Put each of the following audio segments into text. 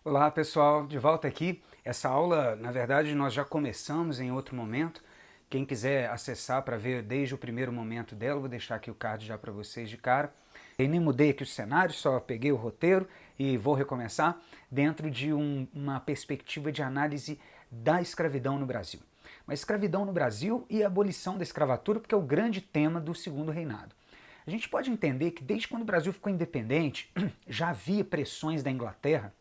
Olá pessoal, de volta aqui. Essa aula, na verdade, nós já começamos em outro momento. Quem quiser acessar para ver desde o primeiro momento dela, vou deixar aqui o card já para vocês de cara. Eu nem mudei aqui o cenário, só peguei o roteiro e vou recomeçar dentro de uma perspectiva de análise da escravidão no Brasil. Mas escravidão no Brasil e a abolição da escravatura, porque é o grande tema do Segundo Reinado. A gente pode entender que desde quando o Brasil ficou independente, já havia pressões da Inglaterra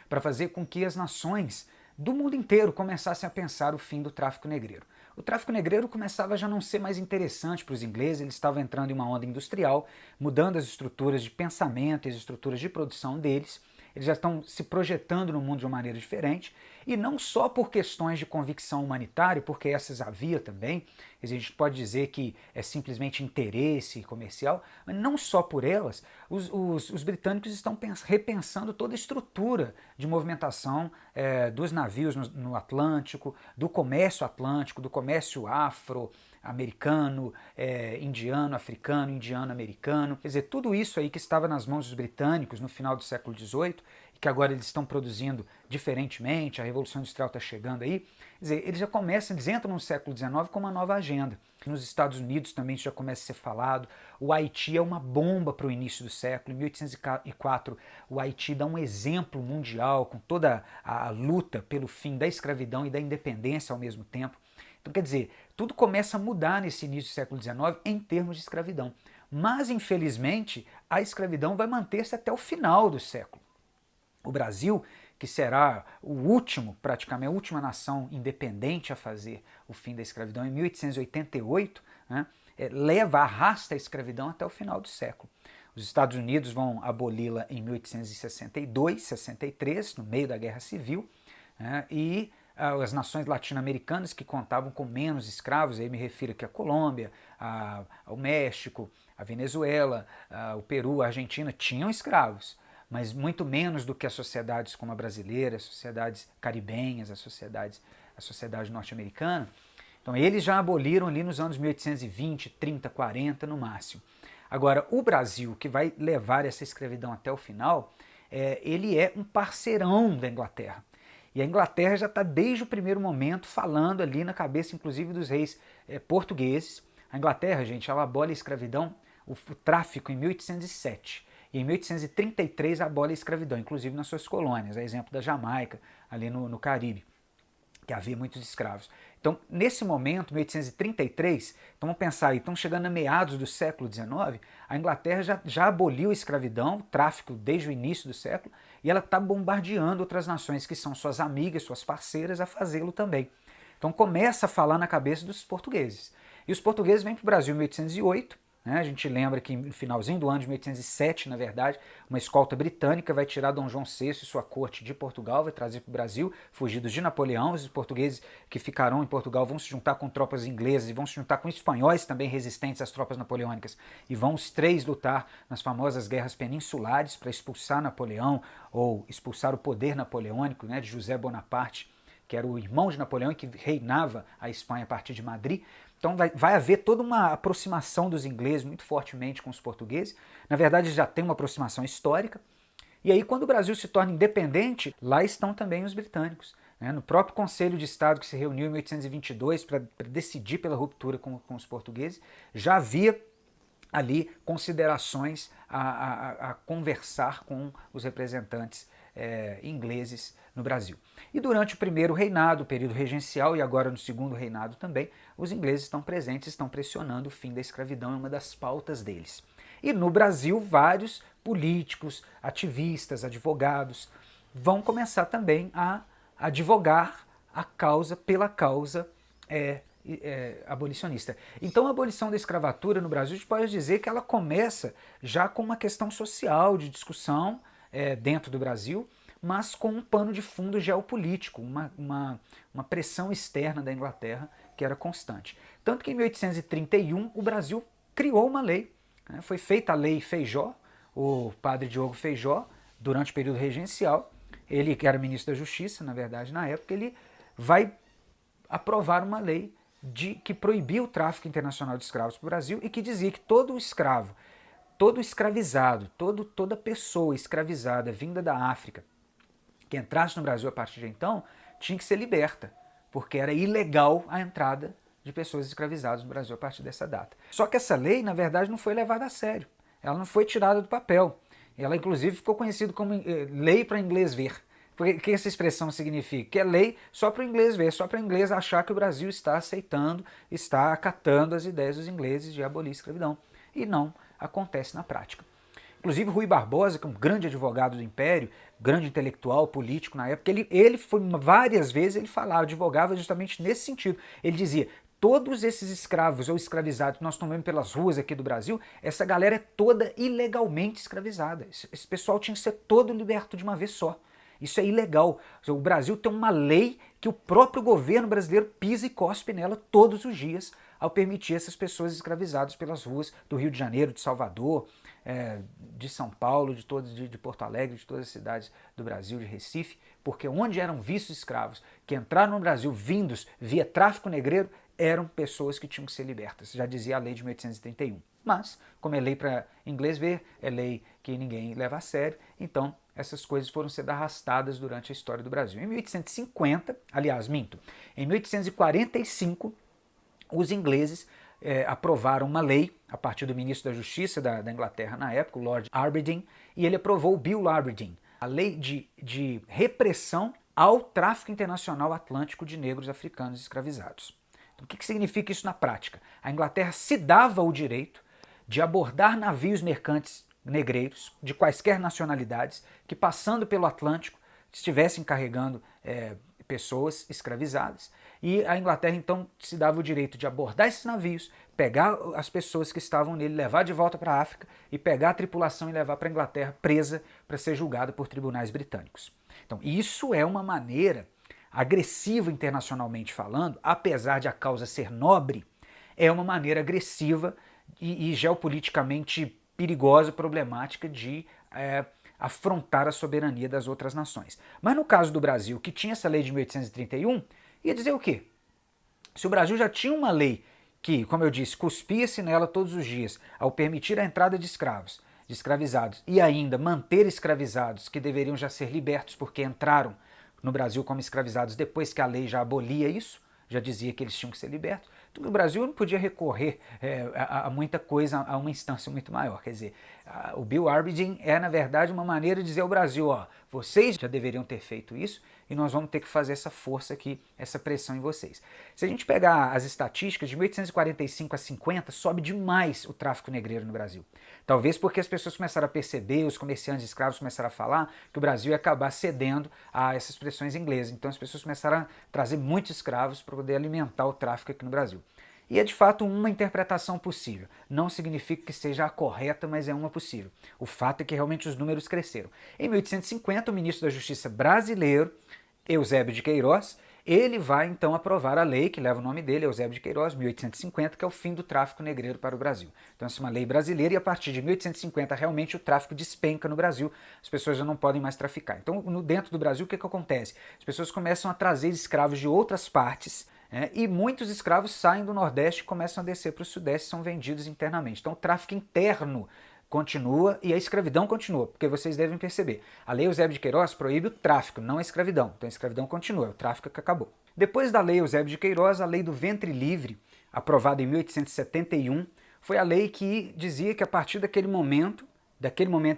para fazer com que as nações do mundo inteiro começassem a pensar o fim do tráfico negreiro. O tráfico negreiro começava a já não ser mais interessante para os ingleses, eles estavam entrando em uma onda industrial, mudando as estruturas de pensamento e as estruturas de produção deles, eles já estão se projetando no mundo de uma maneira diferente, e não só por questões de convicção humanitária, porque essas havia também, a gente pode dizer que é simplesmente interesse comercial, mas não só por elas, os britânicos estão repensando toda a estrutura de movimentação dos navios no Atlântico, do comércio atlântico, do comércio afro-americano, indiano, africano, indiano-americano. Quer dizer, tudo isso aí que estava nas mãos dos britânicos no final do século XVIII, e que agora eles estão produzindo diferentemente, a Revolução Industrial está chegando aí, quer dizer, eles já começam, eles entram no século XIX com uma nova agenda. Nos Estados Unidos também isso já começa a ser falado. O Haiti é uma bomba para o início do século. Em 1804, o Haiti dá um exemplo mundial com toda a luta pelo fim da escravidão e da independência ao mesmo tempo. Então, quer dizer, tudo começa a mudar nesse início do século XIX em termos de escravidão. Mas, infelizmente, a escravidão vai manter-se até o final do século. O Brasil, que será o último, praticamente a última nação independente a fazer o fim da escravidão em 1888, né, arrasta a escravidão até o final do século. Os Estados Unidos vão aboli-la em 1862, 63, no meio da Guerra Civil, né, e as nações latino-americanas que contavam com menos escravos, aí me refiro aqui à Colômbia, ao México, a Venezuela, o Peru, a Argentina, tinham escravos, mas muito menos do que as sociedades como a brasileira, as sociedades caribenhas, a sociedade norte-americana. Então eles já aboliram ali nos anos 1820, 30, 40 no máximo. Agora, o Brasil, que vai levar essa escravidão até o final, ele é um parceirão da Inglaterra. E a Inglaterra já está desde o primeiro momento falando ali na cabeça, inclusive, dos reis portugueses. A Inglaterra, gente, ela abole a escravidão, o tráfico em 1807. E em 1833 abole a escravidão, inclusive nas suas colônias, a exemplo da Jamaica, ali no Caribe, que havia muitos escravos. Então, nesse momento, 1833, então vamos pensar aí, estamos chegando a meados do século XIX, a Inglaterra já aboliu a escravidão, o tráfico desde o início do século, e ela está bombardeando outras nações que são suas amigas, suas parceiras, a fazê-lo também. Então começa a falar na cabeça dos portugueses. E os portugueses vêm para o Brasil em 1808, a gente lembra que no finalzinho do ano de 1807, na verdade, uma escolta britânica vai tirar Dom João VI e sua corte de Portugal, vai trazer para o Brasil, fugidos de Napoleão. Os portugueses que ficarão em Portugal vão se juntar com tropas inglesas e vão se juntar com espanhóis também resistentes às tropas napoleônicas. E vão os três lutar nas famosas guerras peninsulares para expulsar Napoleão ou expulsar o poder napoleônico, de José Bonaparte, que era o irmão de Napoleão e que reinava a Espanha a partir de Madrid. Então vai haver toda uma aproximação dos ingleses muito fortemente com os portugueses. Na verdade, já tem uma aproximação histórica. E aí, quando o Brasil se torna independente, lá estão também os britânicos. No próprio Conselho de Estado que se reuniu em 1822 para decidir pela ruptura com os portugueses, já havia ali considerações a conversar com os representantes ingleses no Brasil. E durante o primeiro reinado, o período regencial, e agora no segundo reinado também, os ingleses estão presentes, estão pressionando o fim da escravidão, é uma das pautas deles. E no Brasil, vários políticos, ativistas, advogados vão começar também a advogar pela causa abolicionista. Então a abolição da escravatura no Brasil, a gente pode dizer que ela começa já com uma questão social de discussão dentro do Brasil, mas com um pano de fundo geopolítico, uma pressão externa da Inglaterra que era constante. Tanto que em 1831 o Brasil criou uma lei, foi feita a Lei Feijó, o padre Diogo Feijó, durante o período regencial, ele que era ministro da Justiça, na verdade, na época, ele vai aprovar uma lei que proibia o tráfico internacional de escravos para o Brasil e que dizia que todo escravo, todo escravizado, toda pessoa escravizada vinda da África que entrasse no Brasil a partir de então tinha que ser liberta, porque era ilegal a entrada de pessoas escravizadas no Brasil a partir dessa data. Só que essa lei, na verdade, não foi levada a sério. Ela não foi tirada do papel. Ela, inclusive, ficou conhecida como lei para inglês ver. O que essa expressão significa? Que é lei só para o inglês ver, só para o inglês achar que o Brasil está aceitando, está acatando as ideias dos ingleses de abolir a escravidão. E não acontece na prática. Inclusive Rui Barbosa, que é um grande advogado do Império, grande intelectual, político na época, ele foi várias vezes, ele falava, advogava justamente nesse sentido. Ele dizia, todos esses escravos ou escravizados que nós estamos vendo pelas ruas aqui do Brasil, essa galera é toda ilegalmente escravizada. Esse pessoal tinha que ser todo liberto de uma vez só. Isso é ilegal. O Brasil tem uma lei que o próprio governo brasileiro pisa e cospe nela todos os dias ao permitir essas pessoas escravizadas pelas ruas do Rio de Janeiro, de Salvador, de São Paulo, de Porto Alegre, de todas as cidades do Brasil, de Recife, porque onde eram vistos escravos que entraram no Brasil vindos via tráfico negreiro, eram pessoas que tinham que ser libertas, já dizia a lei de 1831. Mas, como é lei para inglês ver, é lei que ninguém leva a sério, então essas coisas foram sendo arrastadas durante a história do Brasil. Em 1850, aliás, minto, em 1845, os ingleses aprovaram uma lei, a partir do ministro da Justiça da Inglaterra na época, o Lord Aberdeen, e ele aprovou o Bill Aberdeen, a lei de repressão ao tráfico internacional atlântico de negros africanos escravizados. Então, o que significa isso na prática? A Inglaterra se dava o direito de abordar navios mercantes negreiros de quaisquer nacionalidades que, passando pelo Atlântico, estivessem carregando pessoas escravizadas, e a Inglaterra então se dava o direito de abordar esses navios, pegar as pessoas que estavam nele, levar de volta para a África e pegar a tripulação e levar para a Inglaterra presa para ser julgada por tribunais britânicos. Então isso é uma maneira agressiva internacionalmente falando, apesar de a causa ser nobre, é uma maneira agressiva e geopoliticamente perigosa, problemática de afrontar a soberania das outras nações. Mas no caso do Brasil, que tinha essa lei de 1831, ia dizer o quê? Se o Brasil já tinha uma lei que, como eu disse, cuspia-se nela todos os dias ao permitir a entrada de escravos, de escravizados, e ainda manter escravizados que deveriam já ser libertos porque entraram no Brasil como escravizados depois que a lei já abolia isso, já dizia que eles tinham que ser libertos, então o Brasil não podia recorrer a muita coisa, a uma instância muito maior. Quer dizer, o Bill Aberdeen é, na verdade, uma maneira de dizer ao Brasil, ó, vocês já deveriam ter feito isso e nós vamos ter que fazer essa força aqui, essa pressão em vocês. Se a gente pegar as estatísticas, de 1845 a 50, sobe demais o tráfico negreiro no Brasil. Talvez porque as pessoas começaram a perceber, os comerciantes escravos começaram a falar que o Brasil ia acabar cedendo a essas pressões inglesas. Então as pessoas começaram a trazer muitos escravos para poder alimentar o tráfico aqui no Brasil. E é de fato uma interpretação possível. Não significa que seja a correta, mas é uma possível. O fato é que realmente os números cresceram. Em 1850, o ministro da Justiça brasileiro, Eusébio de Queiroz, ele vai então aprovar a lei que leva o nome dele, Eusébio de Queiroz, 1850, que é o fim do tráfico negreiro para o Brasil. Então essa é uma lei brasileira e a partir de 1850 realmente o tráfico despenca no Brasil, as pessoas já não podem mais traficar. Então dentro do Brasil o que acontece? As pessoas começam a trazer escravos de outras partes, e muitos escravos saem do Nordeste e começam a descer para o Sudeste e são vendidos internamente. Então o tráfico interno continua e a escravidão continua, porque vocês devem perceber, a lei Eusébio de Queiroz proíbe o tráfico, não a escravidão. Então a escravidão continua, é o tráfico que acabou. Depois da lei Eusébio de Queiroz, a lei do ventre livre, aprovada em 1871, foi a lei que dizia que a partir daquele momento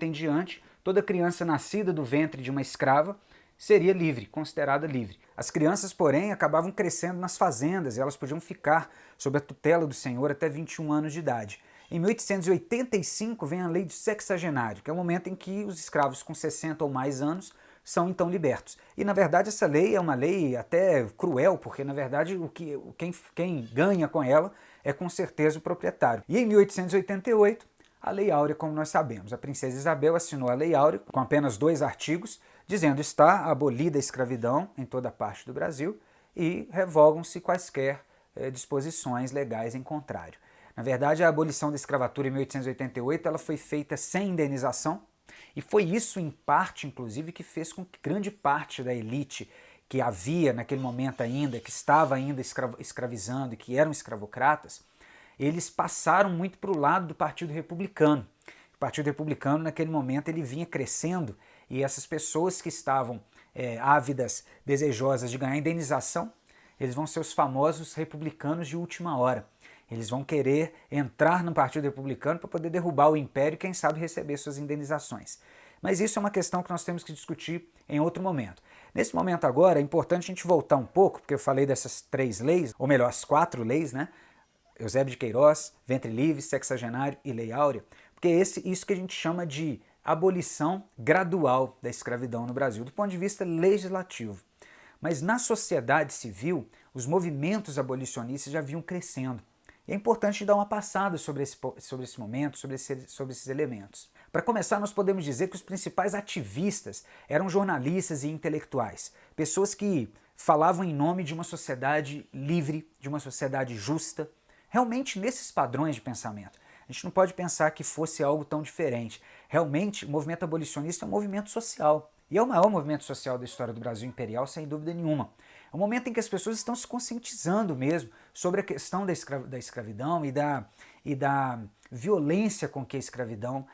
em diante, toda criança nascida do ventre de uma escrava seria livre, considerada livre. As crianças, porém, acabavam crescendo nas fazendas e elas podiam ficar sob a tutela do senhor até 21 anos de idade. Em 1885 vem a lei do sexagenário, que é o momento em que os escravos com 60 ou mais anos são então libertos. E na verdade essa lei é uma lei até cruel, porque na verdade quem ganha com ela é com certeza o proprietário. E em 1888, a Lei Áurea, como nós sabemos, a princesa Isabel assinou a Lei Áurea com apenas 2 artigos, dizendo está abolida a escravidão em toda parte do Brasil e revogam-se quaisquer disposições legais em contrário. Na verdade, a abolição da escravatura em 1888 ela foi feita sem indenização e foi isso, em parte, inclusive, que fez com que grande parte da elite que havia naquele momento ainda, que estava ainda escravizando e que eram escravocratas, eles passaram muito para o lado do Partido Republicano. O Partido Republicano, naquele momento, ele vinha crescendo e essas pessoas que estavam ávidas, desejosas de ganhar indenização, eles vão ser os famosos republicanos de última hora. Eles vão querer entrar no Partido Republicano para poder derrubar o império e, quem sabe, receber suas indenizações. Mas isso é uma questão que nós temos que discutir em outro momento. Nesse momento agora, é importante a gente voltar um pouco, porque eu falei dessas 3 leis, ou melhor, as 4 leis, né? Eusébio de Queiroz, Ventre Livre, Sexagenário e Lei Áurea, porque é isso que a gente chama de abolição gradual da escravidão no Brasil, do ponto de vista legislativo. Mas na sociedade civil, os movimentos abolicionistas já vinham crescendo. E é importante dar uma passada sobre esse momento, sobre esses elementos. Para começar, nós podemos dizer que os principais ativistas eram jornalistas e intelectuais, pessoas que falavam em nome de uma sociedade livre, de uma sociedade justa, realmente nesses padrões de pensamento. A gente não pode pensar que fosse algo tão diferente. Realmente, o movimento abolicionista é um movimento social. E é o maior movimento social da história do Brasil imperial, sem dúvida nenhuma. É um momento em que as pessoas estão se conscientizando mesmo sobre a questão da escravidão e da violência com que a escravidão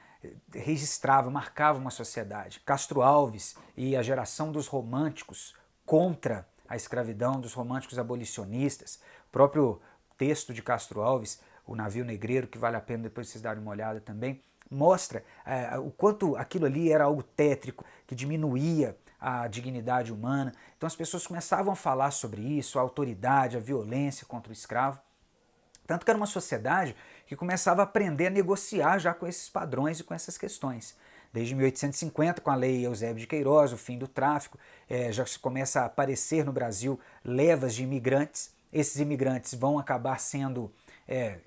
registrava, marcava uma sociedade. Castro Alves e a geração dos românticos contra a escravidão, dos românticos abolicionistas, o próprio texto de Castro Alves, O Navio Negreiro, que vale a pena depois vocês darem uma olhada também, mostra o quanto aquilo ali era algo tétrico, que diminuía a dignidade humana. Então as pessoas começavam a falar sobre isso, a autoridade, a violência contra o escravo. Tanto que era uma sociedade que começava a aprender a negociar já com esses padrões e com essas questões. Desde 1850, com a lei Eusébio de Queiroz, o fim do tráfico, já se começa a aparecer no Brasil levas de imigrantes. Esses imigrantes vão acabar sendo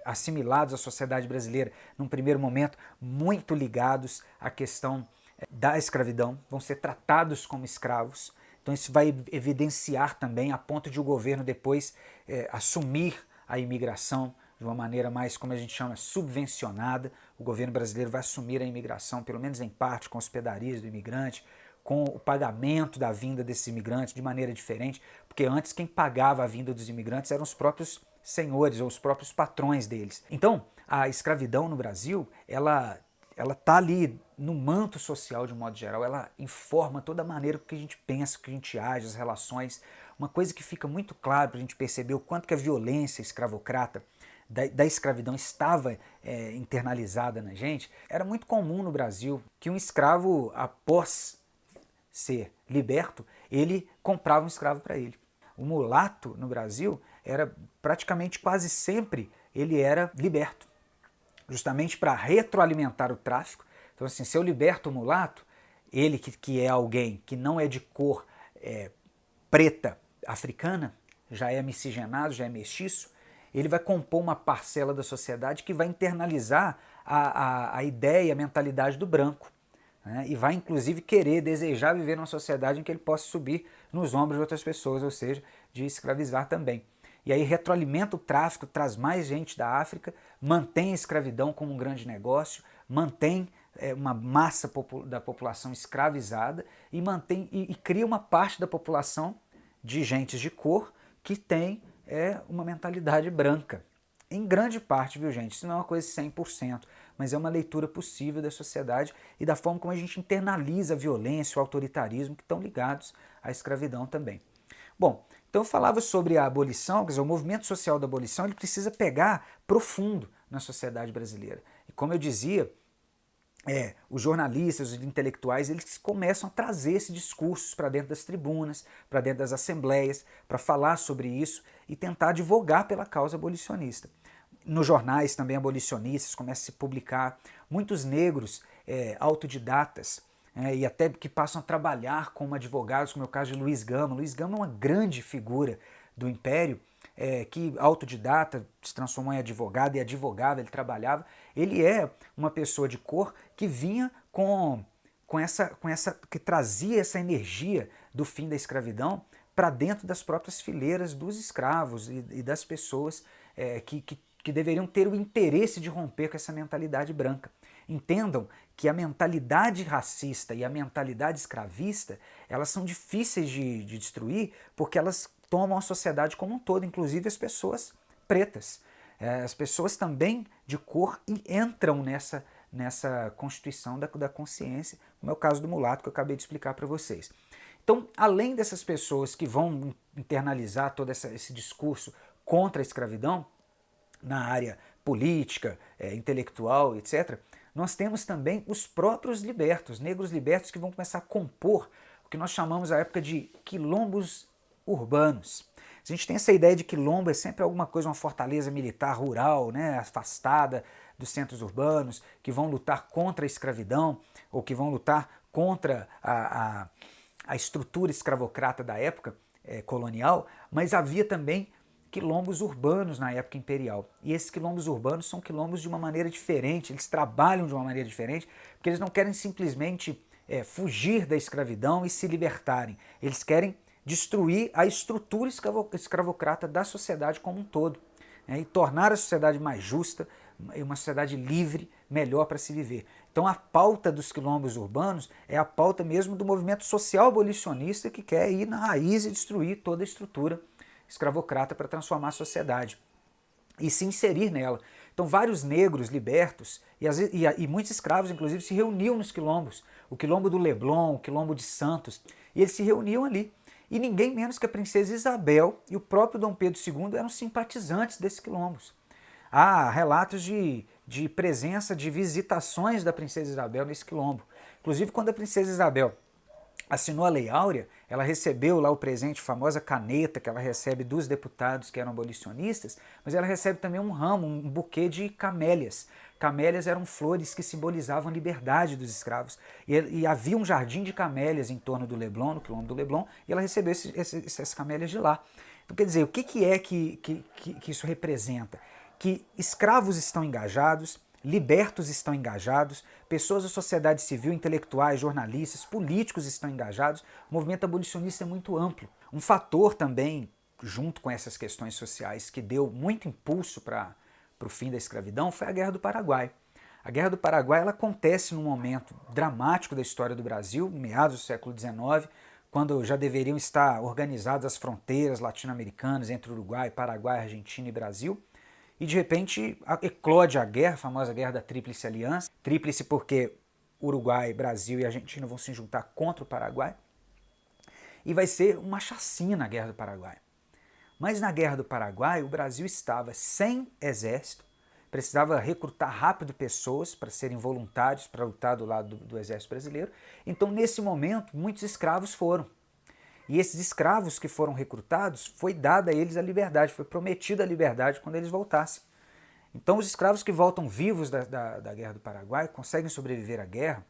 assimilados à sociedade brasileira, num primeiro momento, muito ligados à questão da escravidão, vão ser tratados como escravos. Então isso vai evidenciar também, a ponto de o governo depois assumir a imigração de uma maneira mais, como a gente chama, subvencionada. O governo brasileiro vai assumir a imigração, pelo menos em parte, com hospedarias do imigrante, com o pagamento da vinda desses imigrantes de maneira diferente, porque antes quem pagava a vinda dos imigrantes eram os próprios senhores ou os próprios patrões deles. Então, a escravidão no Brasil, ela está ali no manto social de um modo geral, ela informa toda a maneira que a gente pensa, que a gente age, as relações. Uma coisa que fica muito claro para a gente perceber o quanto que a violência escravocrata da escravidão estava internalizada na gente. Era muito comum no Brasil que um escravo, após ser liberto, ele comprava um escravo para ele. O mulato no Brasil era praticamente quase sempre ele era liberto, justamente para retroalimentar o tráfico. Então assim, se eu liberto o mulato, ele que é alguém que não é de cor preta africana, já é miscigenado, já é mestiço, ele vai compor uma parcela da sociedade que vai internalizar a ideia, a mentalidade do branco. E vai inclusive querer, desejar viver numa sociedade em que ele possa subir nos ombros de outras pessoas, ou seja, de escravizar também. E aí retroalimenta o tráfico, traz mais gente da África, mantém a escravidão como um grande negócio, mantém uma massa da população escravizada e cria uma parte da população de gentes de cor que tem uma mentalidade branca. Em grande parte, viu gente, isso não é uma coisa 100%, mas é uma leitura possível da sociedade e da forma como a gente internaliza a violência, o autoritarismo que estão ligados à escravidão também. Bom, então eu falava sobre a abolição, quer dizer, o movimento social da abolição, ele precisa pegar profundo na sociedade brasileira. E como eu dizia, os jornalistas, os intelectuais, eles começam a trazer esses discursos para dentro das tribunas, para dentro das assembleias, para falar sobre isso e tentar advogar pela causa abolicionista. Nos jornais também abolicionistas começam a se publicar muitos negros autodidatas, e até que passam a trabalhar como advogados, como é o caso de Luiz Gama. Luiz Gama é uma grande figura do Império, que autodidata, se transformou em advogado e advogava, ele trabalhava. Ele é uma pessoa de cor que vinha que trazia essa energia do fim da escravidão para dentro das próprias fileiras dos escravos e das pessoas que deveriam ter o interesse de romper com essa mentalidade branca. Entendam que a mentalidade racista e a mentalidade escravista, elas são difíceis de destruir porque elas tomam a sociedade como um todo, inclusive as pessoas pretas. As pessoas também de cor entram nessa constituição da consciência, como é o caso do mulato que eu acabei de explicar para vocês. Então, além dessas pessoas que vão internalizar todo esse discurso contra a escravidão, na área política, intelectual, etc., nós temos também os próprios libertos, negros libertos, que vão começar a compor o que nós chamamos à época de quilombos urbanos. A gente tem essa ideia de quilombo é sempre alguma coisa, uma fortaleza militar rural, né, afastada dos centros urbanos, que vão lutar contra a escravidão ou que vão lutar contra a estrutura escravocrata da época colonial, mas havia também quilombos urbanos na época imperial. E esses quilombos urbanos são quilombos de uma maneira diferente, eles trabalham de uma maneira diferente, porque eles não querem simplesmente fugir da escravidão e se libertarem. Eles querem destruir a estrutura escravocrata da sociedade como um todo, e tornar a sociedade mais justa, uma sociedade livre, melhor para se viver. Então a pauta dos quilombos urbanos é a pauta mesmo do movimento social abolicionista que quer ir na raiz e destruir toda a estrutura escravocrata para transformar a sociedade e se inserir nela. Então vários negros libertos e muitos escravos, inclusive, se reuniam nos quilombos. O quilombo do Leblon, o quilombo de Santos, e eles se reuniam ali. E ninguém menos que a princesa Isabel e o próprio Dom Pedro II eram simpatizantes desses quilombos. Há relatos de presença, de visitações da princesa Isabel nesse quilombo. Inclusive, quando a princesa Isabel assinou a Lei Áurea, ela recebeu lá o presente, a famosa caneta que ela recebe dos deputados que eram abolicionistas, mas ela recebe também um ramo, um buquê de camélias. Camélias eram flores que simbolizavam a liberdade dos escravos. E havia um jardim de camélias em torno do Leblon, no quilombo do Leblon, e ela recebeu essas camélias de lá. Então, quer dizer, o que é que isso representa? Que escravos estão engajados, libertos estão engajados, pessoas da sociedade civil, intelectuais, jornalistas, políticos estão engajados. O movimento abolicionista é muito amplo. Um fator também, junto com essas questões sociais, que deu muito impulso para o fim da escravidão foi a Guerra do Paraguai. A Guerra do Paraguai ela acontece num momento dramático da história do Brasil, meados do século XIX, quando já deveriam estar organizadas as fronteiras latino-americanas entre Uruguai, Paraguai, Argentina e Brasil. E de repente eclode a guerra, a famosa Guerra da Tríplice Aliança. Tríplice porque Uruguai, Brasil e Argentina vão se juntar contra o Paraguai. E vai ser uma chacina a Guerra do Paraguai. Mas na Guerra do Paraguai o Brasil estava sem exército, precisava recrutar rápido pessoas para serem voluntários para lutar do lado do exército brasileiro. Então nesse momento muitos escravos foram. E esses escravos que foram recrutados, foi dada a eles a liberdade, foi prometida a liberdade quando eles voltassem. Então os escravos que voltam vivos da Guerra do Paraguai, conseguem sobreviver à guerra,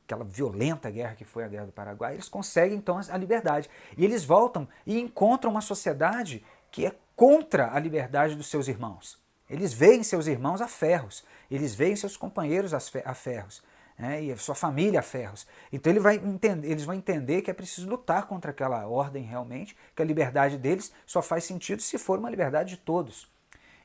aquela violenta guerra que foi a Guerra do Paraguai, eles conseguem então a liberdade. E eles voltam e encontram uma sociedade que é contra a liberdade dos seus irmãos. Eles veem seus irmãos a ferros, eles veem seus companheiros a ferros. E a sua família a ferros. Então eles vão entender que é preciso lutar contra aquela ordem realmente, que a liberdade deles só faz sentido se for uma liberdade de todos.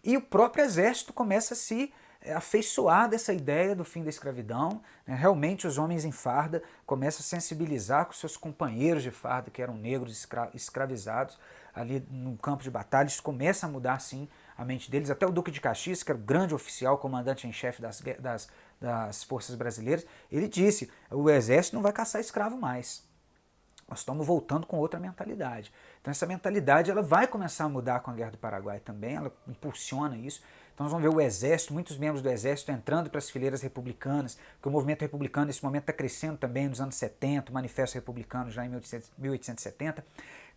E o próprio exército começa a se afeiçoar dessa ideia do fim da escravidão. Realmente os homens em farda começam a sensibilizar com seus companheiros de farda, que eram negros escravizados ali no campo de batalha. Isso começa a mudar, sim, a mente deles. Até o Duque de Caxias, que era o grande oficial, comandante em chefe das forças brasileiras, ele disse: o exército não vai caçar escravo mais. Nós estamos voltando com outra mentalidade. Então essa mentalidade ela vai começar a mudar com a Guerra do Paraguai também, ela impulsiona isso. Então nós vamos ver o exército, muitos membros do exército entrando para as fileiras republicanas, porque o movimento republicano nesse momento está crescendo também nos anos 70, o Manifesto Republicano já em 1870.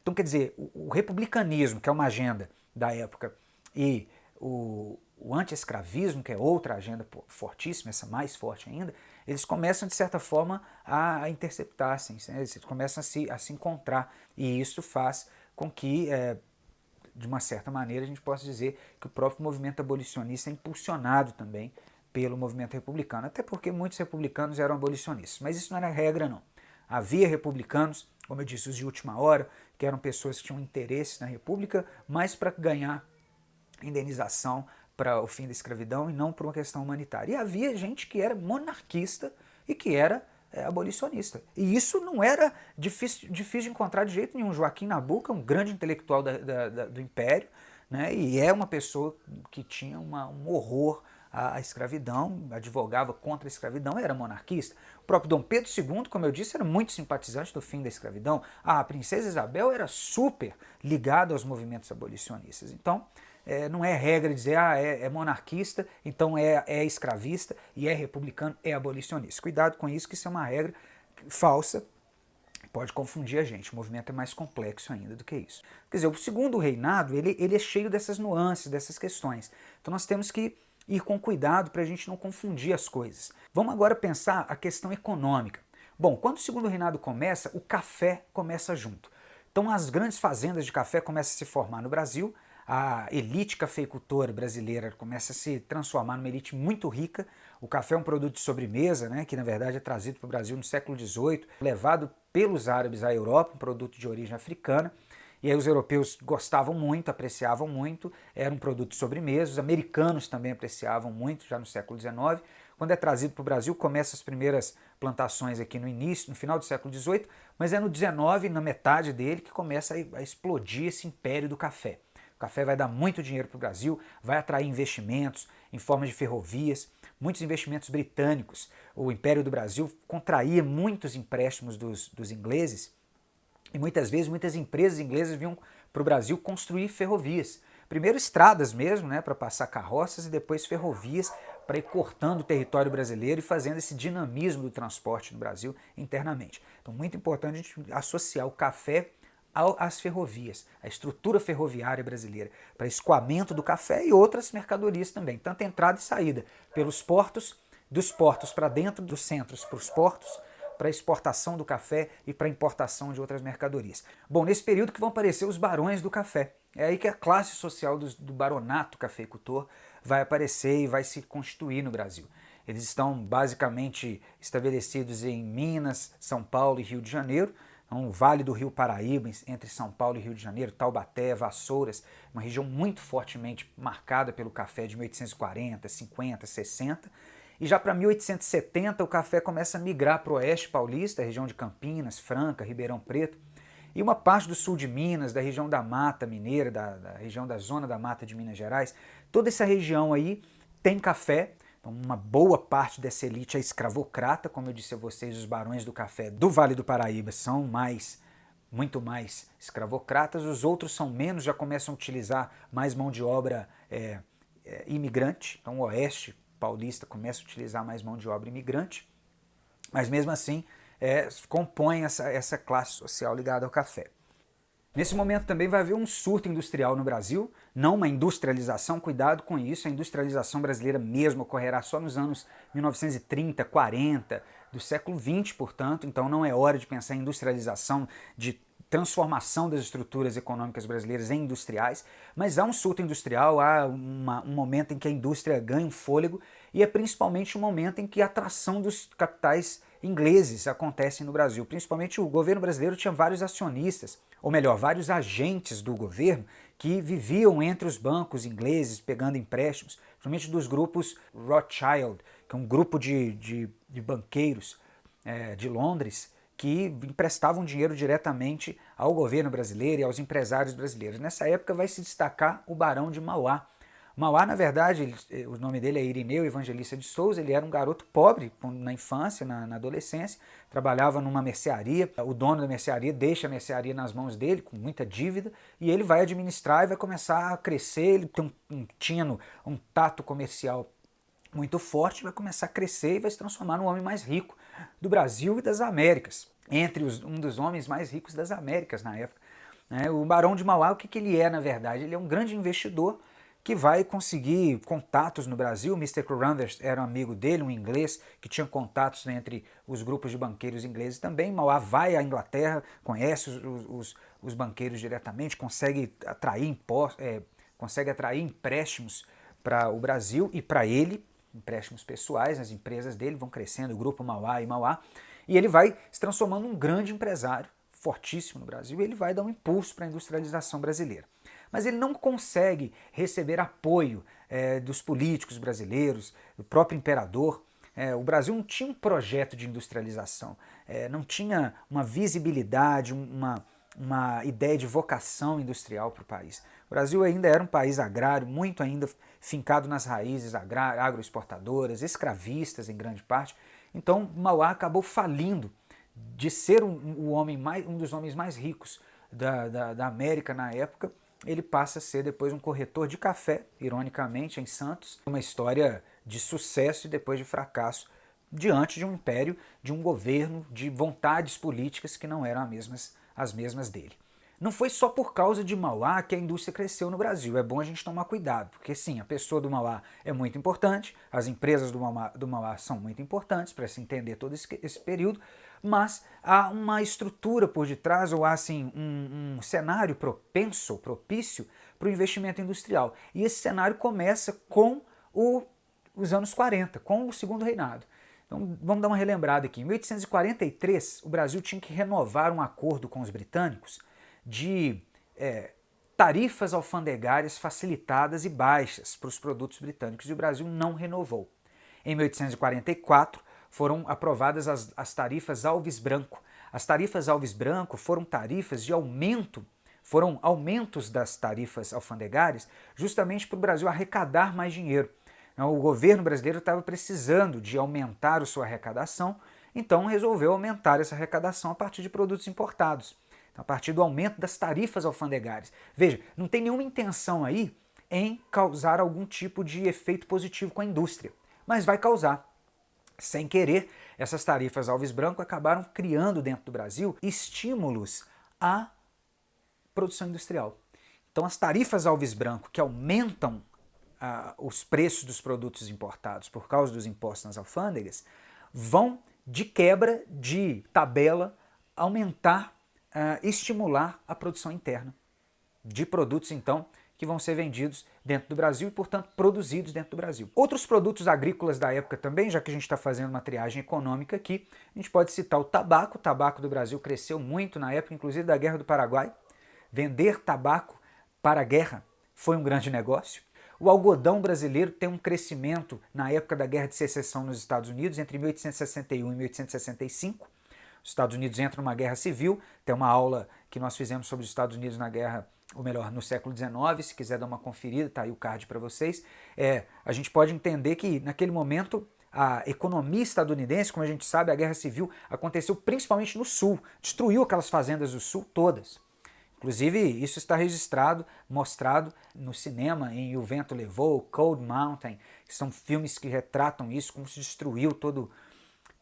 Então quer dizer, o republicanismo, que é uma agenda da época, e o anti-escravismo, que é outra agenda fortíssima, essa mais forte ainda, eles começam, de certa forma, a interceptar-se, eles começam a se encontrar. E isso faz com que, de uma certa maneira, a gente possa dizer que o próprio movimento abolicionista é impulsionado também pelo movimento republicano, até porque muitos republicanos eram abolicionistas, mas isso não era regra, não. Havia republicanos, como eu disse, os de última hora, que eram pessoas que tinham interesse na república, mas para ganhar indenização para o fim da escravidão e não por uma questão humanitária. E havia gente que era monarquista e que era abolicionista. E isso não era difícil de encontrar de jeito nenhum. Joaquim Nabuco é um grande intelectual do Império, né, e é uma pessoa que tinha um horror a escravidão, advogava contra a escravidão, era monarquista. O próprio Dom Pedro II, como eu disse, era muito simpatizante do fim da escravidão. A princesa Isabel era super ligada aos movimentos abolicionistas. Então, não é regra dizer, é monarquista, então é escravista, e é republicano, é abolicionista. Cuidado com isso, que isso é uma regra falsa, pode confundir a gente, o movimento é mais complexo ainda do que isso. Quer dizer, o segundo reinado, ele é cheio dessas nuances, dessas questões. Então nós temos que ir com cuidado para a gente não confundir as coisas. Vamos agora pensar a questão econômica. Bom, quando o segundo reinado começa, o café começa junto. Então as grandes fazendas de café começam a se formar no Brasil, a elite cafeicultora brasileira começa a se transformar numa elite muito rica. O café é um produto de sobremesa, né, que na verdade é trazido para o Brasil no século XVIII, levado pelos árabes à Europa, um produto de origem africana. E aí os europeus gostavam muito, apreciavam muito, era um produto de sobremesa. Os americanos também apreciavam muito, já no século XIX. Quando é trazido para o Brasil, começam as primeiras plantações aqui no início, no final do século XVIII, mas é no XIX, na metade dele, que começa a explodir esse império do café. O café vai dar muito dinheiro para o Brasil, vai atrair investimentos em forma de ferrovias, muitos investimentos britânicos. O Império do Brasil contraía muitos empréstimos dos ingleses e muitas vezes muitas empresas inglesas vinham para o Brasil construir ferrovias. Primeiro estradas mesmo, né, para passar carroças, e depois ferrovias para ir cortando o território brasileiro e fazendo esse dinamismo do transporte no Brasil internamente. Então, muito importante a gente associar o café às ferrovias, à estrutura ferroviária brasileira, para escoamento do café e outras mercadorias também, tanto entrada e saída pelos portos, dos portos para dentro, dos centros para os portos, para exportação do café e para importação de outras mercadorias. Bom, nesse período que vão aparecer os barões do café. É aí que a classe social do baronato cafeicultor vai aparecer e vai se constituir no Brasil. Eles estão basicamente estabelecidos em Minas, São Paulo e Rio de Janeiro, o Vale do Rio Paraíba, entre São Paulo e Rio de Janeiro, Taubaté, Vassouras, uma região muito fortemente marcada pelo café de 1840, 50, 60. E já para 1870 o café começa a migrar para o oeste paulista, região de Campinas, Franca, Ribeirão Preto, e uma parte do sul de Minas, da região da Mata Mineira, da região da Zona da Mata de Minas Gerais. Toda essa região aí tem café. Então, uma boa parte dessa elite é escravocrata, como eu disse a vocês, os barões do café do Vale do Paraíba são muito mais escravocratas, os outros são menos, já começam a utilizar mais mão de obra imigrante, então o oeste paulista começa a utilizar mais mão de obra imigrante, mas mesmo assim compõe essa classe social ligada ao café. Nesse momento também vai haver um surto industrial no Brasil, não uma industrialização, cuidado com isso, a industrialização brasileira mesmo ocorrerá só nos anos 1930, 40, do século XX, portanto, então não é hora de pensar em industrialização, de transformação das estruturas econômicas brasileiras em industriais, mas há um surto industrial, há um momento em que a indústria ganha um fôlego e é principalmente um momento em que a atração dos capitais ingleses acontece no Brasil. Principalmente o governo brasileiro tinha vários acionistas, ou melhor, vários agentes do governo que viviam entre os bancos ingleses pegando empréstimos, principalmente dos grupos Rothschild, que é um grupo de banqueiros de Londres que emprestavam dinheiro diretamente ao governo brasileiro e aos empresários brasileiros. Nessa época vai se destacar o Barão de Mauá. Mauá, na verdade, o nome dele é Irineu Evangelista de Souza, ele era um garoto pobre na infância, na adolescência, trabalhava numa mercearia, o dono da mercearia deixa a mercearia nas mãos dele, com muita dívida, e ele vai administrar e vai começar a crescer, ele tinha um tato comercial muito forte, vai começar a crescer e vai se transformar no homem mais rico do Brasil e das Américas, um dos homens mais ricos das Américas na época. O Barão de Mauá, o que ele é na verdade? Ele é um grande investidor que vai conseguir contatos no Brasil. Mr. Carruthers era um amigo dele, um inglês, que tinha contatos entre os grupos de banqueiros ingleses também. Mauá vai à Inglaterra, conhece os banqueiros diretamente, consegue atrair empréstimos para o Brasil e para ele, empréstimos pessoais, as empresas dele vão crescendo, o grupo Mauá e Mauá, e ele vai se transformando num grande empresário, fortíssimo no Brasil, e ele vai dar um impulso para a industrialização brasileira. Mas ele não consegue receber apoio dos políticos brasileiros, do próprio imperador. O Brasil não tinha um projeto de industrialização, não tinha uma visibilidade, uma ideia de vocação industrial para o país. O Brasil ainda era um país agrário, muito ainda fincado nas raízes agroexportadoras, escravistas em grande parte. Então Mauá acabou falindo de ser um dos homens mais ricos da América na época. Ele passa a ser depois um corretor de café, ironicamente, em Santos. Uma história de sucesso e depois de fracasso diante de um império, de um governo, de vontades políticas que não eram as mesmas dele. Não foi só por causa de Mauá que a indústria cresceu no Brasil. É bom a gente tomar cuidado, porque sim, a pessoa do Mauá é muito importante, as empresas do Mauá são muito importantes para se entender todo esse período, mas há uma estrutura por detrás, ou há assim, um cenário propício para o investimento industrial. E esse cenário começa com os anos 40, com o Segundo Reinado. Então vamos dar uma relembrada aqui. Em 1843, o Brasil tinha que renovar um acordo com os britânicos de tarifas alfandegárias facilitadas e baixas para os produtos britânicos, e o Brasil não renovou. Em 1844, foram aprovadas as tarifas Alves Branco. As tarifas Alves Branco foram tarifas de aumento, foram aumentos das tarifas alfandegárias, justamente para o Brasil arrecadar mais dinheiro. O governo brasileiro estava precisando de aumentar a sua arrecadação, então resolveu aumentar essa arrecadação a partir de produtos importados, a partir do aumento das tarifas alfandegárias. Veja, não tem nenhuma intenção aí em causar algum tipo de efeito positivo com a indústria, mas vai causar. Sem querer, essas tarifas Alves Branco acabaram criando dentro do Brasil estímulos à produção industrial. Então as tarifas Alves Branco, que aumentam os preços dos produtos importados por causa dos impostos nas alfândegas, vão, de quebra de tabela, aumentar, estimular a produção interna de produtos, então, que vão ser vendidos dentro do Brasil e, portanto, produzidos dentro do Brasil. Outros produtos agrícolas da época também, já que a gente está fazendo uma triagem econômica aqui, a gente pode citar o tabaco. O tabaco do Brasil cresceu muito na época, inclusive da Guerra do Paraguai. Vender tabaco para a guerra foi um grande negócio. O algodão brasileiro tem um crescimento na época da Guerra de Secessão nos Estados Unidos, entre 1861 e 1865. Os Estados Unidos entram numa guerra civil. Tem uma aula que nós fizemos sobre os Estados Unidos na guerra, ou melhor, no século XIX, se quiser dar uma conferida, tá aí o card para vocês. A gente pode entender que naquele momento a economia estadunidense, como a gente sabe, a guerra civil aconteceu principalmente no sul, destruiu aquelas fazendas do sul todas. Inclusive, isso está registrado, mostrado no cinema, em O Vento Levou, Cold Mountain, que são filmes que retratam isso, como se destruiu todo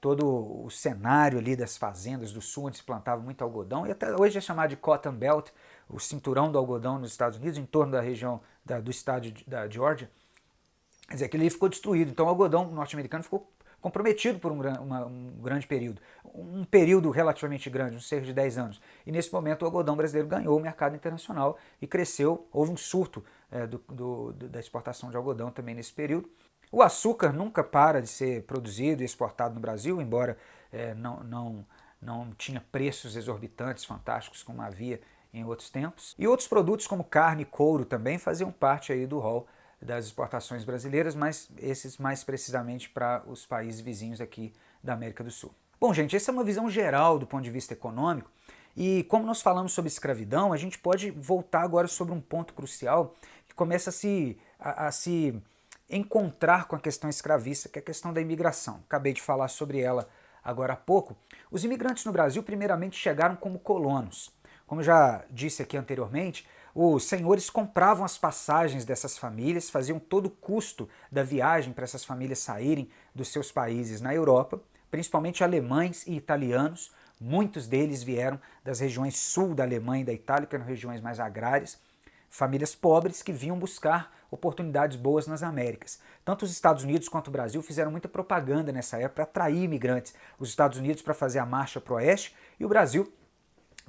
o cenário ali das fazendas do sul, onde se plantava muito algodão, e até hoje é chamado de Cotton Belt, o cinturão do algodão nos Estados Unidos, em torno da região do estado da Geórgia. Quer dizer, aquilo ali ficou destruído, então o algodão norte-americano ficou comprometido por um grande período, um período relativamente grande, um cerca de 10 anos. E nesse momento o algodão brasileiro ganhou o mercado internacional e cresceu, houve um surto da exportação de algodão também nesse período. O açúcar nunca para de ser produzido e exportado no Brasil, embora não tinha preços exorbitantes, fantásticos, como havia em outros tempos. E outros produtos como carne e couro também faziam parte aí do rol das exportações brasileiras, mas esses mais precisamente para os países vizinhos aqui da América do Sul. Bom, gente, essa é uma visão geral do ponto de vista econômico, e como nós falamos sobre escravidão, a gente pode voltar agora sobre um ponto crucial que começa a se encontrar com a questão escravista, que é a questão da imigração. Acabei de falar sobre ela agora há pouco. Os imigrantes no Brasil primeiramente chegaram como colonos. Como eu já disse aqui anteriormente, os senhores compravam as passagens dessas famílias, faziam todo o custo da viagem para essas famílias saírem dos seus países na Europa, principalmente alemães e italianos. Muitos deles vieram das regiões sul da Alemanha e da Itália, que eram regiões mais agrárias, famílias pobres que vinham buscar oportunidades boas nas Américas. Tanto os Estados Unidos quanto o Brasil fizeram muita propaganda nessa época para atrair imigrantes. Os Estados Unidos para fazer a marcha para o oeste e o Brasil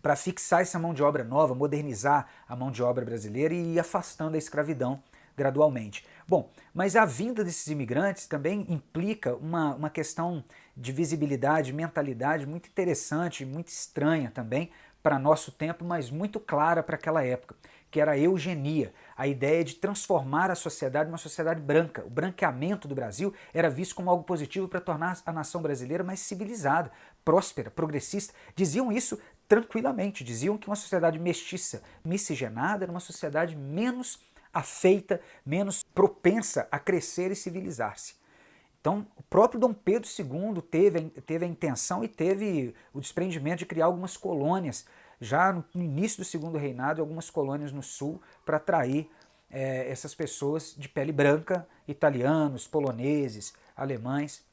para fixar essa mão de obra nova, modernizar a mão de obra brasileira e ir afastando a escravidão gradualmente. Bom, mas a vinda desses imigrantes também implica uma questão de visibilidade, mentalidade muito interessante, muito estranha também para nosso tempo, mas muito clara para aquela época, que era a eugenia, a ideia de transformar a sociedade em uma sociedade branca. O branqueamento do Brasil era visto como algo positivo para tornar a nação brasileira mais civilizada, próspera, progressista. Diziam isso tranquilamente. Diziam que uma sociedade mestiça, miscigenada, era uma sociedade menos afeita, menos propensa a crescer e civilizar-se. Então, o próprio Dom Pedro II teve a intenção e teve o desprendimento de criar algumas colônias, já no início do Segundo Reinado, algumas colônias no sul, para atrair essas pessoas de pele branca, italianos, poloneses, alemães,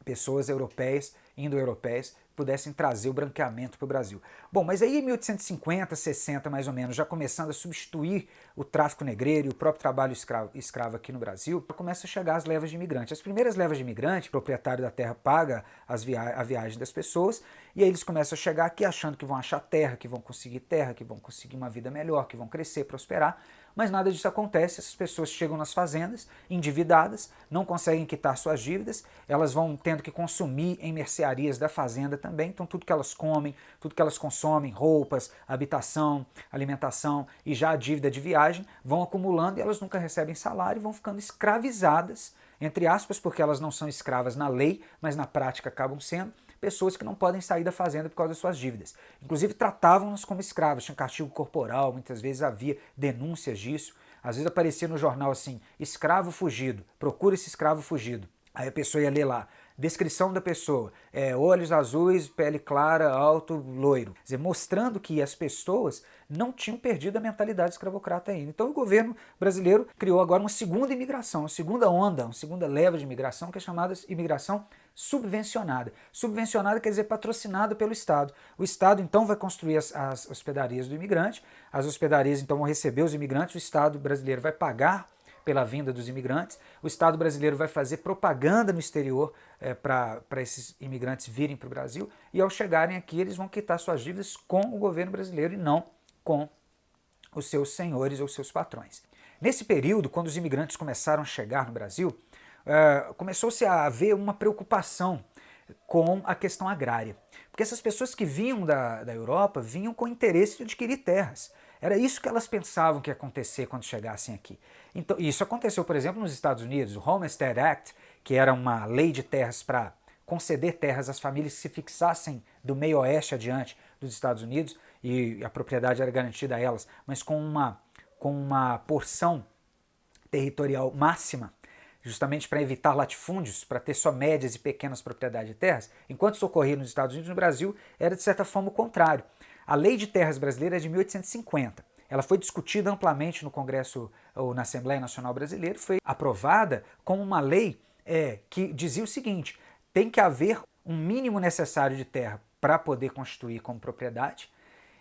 pessoas europeias, indo-europeias, pudessem trazer o branqueamento para o Brasil. Bom, mas aí em 1850, 60 mais ou menos, já começando a substituir o tráfico negreiro e o próprio trabalho escravo aqui no Brasil, começa a chegar as levas de imigrantes. As primeiras levas de imigrantes, o proprietário da terra paga a viagem das pessoas, e aí eles começam a chegar aqui achando que vão achar terra, que vão conseguir uma vida melhor, que vão crescer, prosperar, mas nada disso acontece. Essas pessoas chegam nas fazendas endividadas, não conseguem quitar suas dívidas, elas vão tendo que consumir em mercearias da fazenda também, então tudo que elas comem, tudo que elas consomem, roupas, habitação, alimentação e já a dívida de viagem, vão acumulando e elas nunca recebem salário e vão ficando escravizadas, entre aspas, porque elas não são escravas na lei, mas na prática acabam sendo, pessoas que não podem sair da fazenda por causa das suas dívidas. Inclusive tratavam-nos como escravos, tinha castigo corporal, muitas vezes havia denúncias disso. Às vezes aparecia no jornal assim, escravo fugido, procura esse escravo fugido. Aí a pessoa ia ler lá, descrição da pessoa, olhos azuis, pele clara, alto, loiro. Quer dizer, mostrando que as pessoas não tinham perdido a mentalidade escravocrata ainda. Então o governo brasileiro criou agora uma segunda imigração, uma segunda onda, uma segunda leva de imigração, que é chamada imigração subvencionada. Subvencionada quer dizer patrocinada pelo Estado. O Estado então vai construir as hospedarias do imigrante, as hospedarias então vão receber os imigrantes, o Estado brasileiro vai pagar pela vinda dos imigrantes, o Estado brasileiro vai fazer propaganda no exterior para esses imigrantes virem para o Brasil, e ao chegarem aqui eles vão quitar suas dívidas com o governo brasileiro e não com os seus senhores ou seus patrões. Nesse período, quando os imigrantes começaram a chegar no Brasil, começou-se a haver uma preocupação com a questão agrária. Porque essas pessoas que vinham da Europa vinham com interesse de adquirir terras. Era isso que elas pensavam que ia acontecer quando chegassem aqui. Então, isso aconteceu, por exemplo, nos Estados Unidos. O Homestead Act, que era uma lei de terras para conceder terras às famílias que se fixassem do meio oeste adiante dos Estados Unidos, e a propriedade era garantida a elas, mas com uma porção territorial máxima, justamente para evitar latifúndios, para ter só médias e pequenas propriedades de terras, enquanto isso ocorria nos Estados Unidos, no Brasil era de certa forma o contrário. A Lei de Terras Brasileira é de 1850. Ela foi discutida amplamente no Congresso ou na Assembleia Nacional Brasileira, foi aprovada como uma lei que dizia o seguinte: tem que haver um mínimo necessário de terra para poder constituir como propriedade,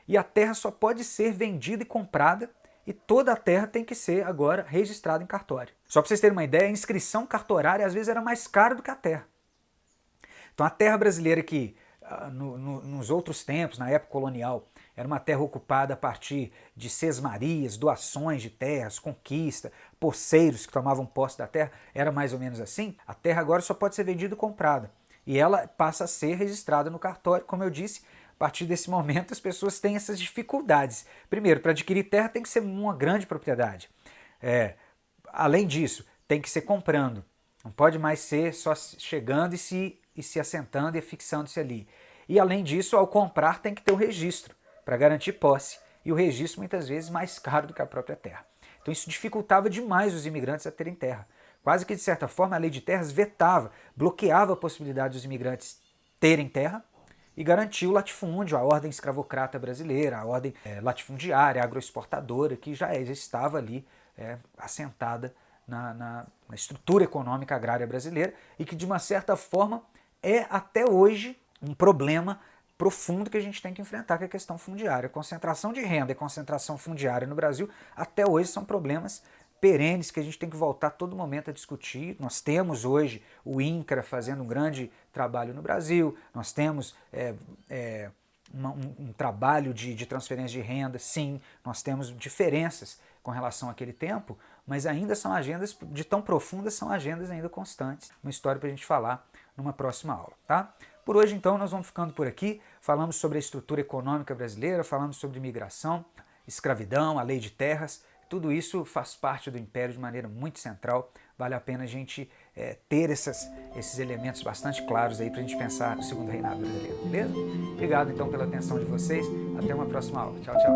e a terra só pode ser vendida e comprada, e toda a terra tem que ser agora registrada em cartório. Só para vocês terem uma ideia, a inscrição cartorária às vezes era mais cara do que a terra. Então a terra brasileira que nos outros tempos, na época colonial, era uma terra ocupada a partir de sesmarias, doações de terras, conquista, poceiros que tomavam posse da terra, era mais ou menos assim. A terra agora só pode ser vendida e comprada, e ela passa a ser registrada no cartório. Como eu disse, a partir desse momento as pessoas têm essas dificuldades. Primeiro, para adquirir terra tem que ser uma grande propriedade. Além disso, tem que ser comprando. Não pode mais ser só chegando e se assentando e fixando-se ali. E além disso, ao comprar tem que ter o registro para garantir posse. E o registro muitas vezes mais caro do que a própria terra. Então isso dificultava demais os imigrantes a terem terra. Quase que de certa forma a lei de terras vetava, bloqueava a possibilidade dos imigrantes terem terra e garantiu o latifúndio, a ordem escravocrata brasileira, a ordem latifundiária, agroexportadora, que já estava ali assentada na estrutura econômica agrária brasileira e que de uma certa forma é até hoje um problema profundo que a gente tem que enfrentar, que é a questão fundiária. A concentração de renda e concentração fundiária no Brasil até hoje são problemas perenes que a gente tem que voltar a todo momento a discutir. Nós temos hoje o INCRA fazendo um grande trabalho no Brasil, nós temos um trabalho de transferência de renda, sim, nós temos diferenças com relação àquele tempo, mas ainda são agendas, de tão profundas, são agendas ainda constantes. Uma história para a gente falar numa próxima aula, tá? Por hoje, então, nós vamos ficando por aqui. Falamos sobre a estrutura econômica brasileira, falamos sobre imigração, escravidão, a lei de terras. Tudo isso faz parte do Império de maneira muito central. Vale a pena a gente ter esses elementos bastante claros aí para a gente pensar no segundo reinado brasileiro, beleza? Obrigado então pela atenção de vocês, até uma próxima aula. Tchau, tchau.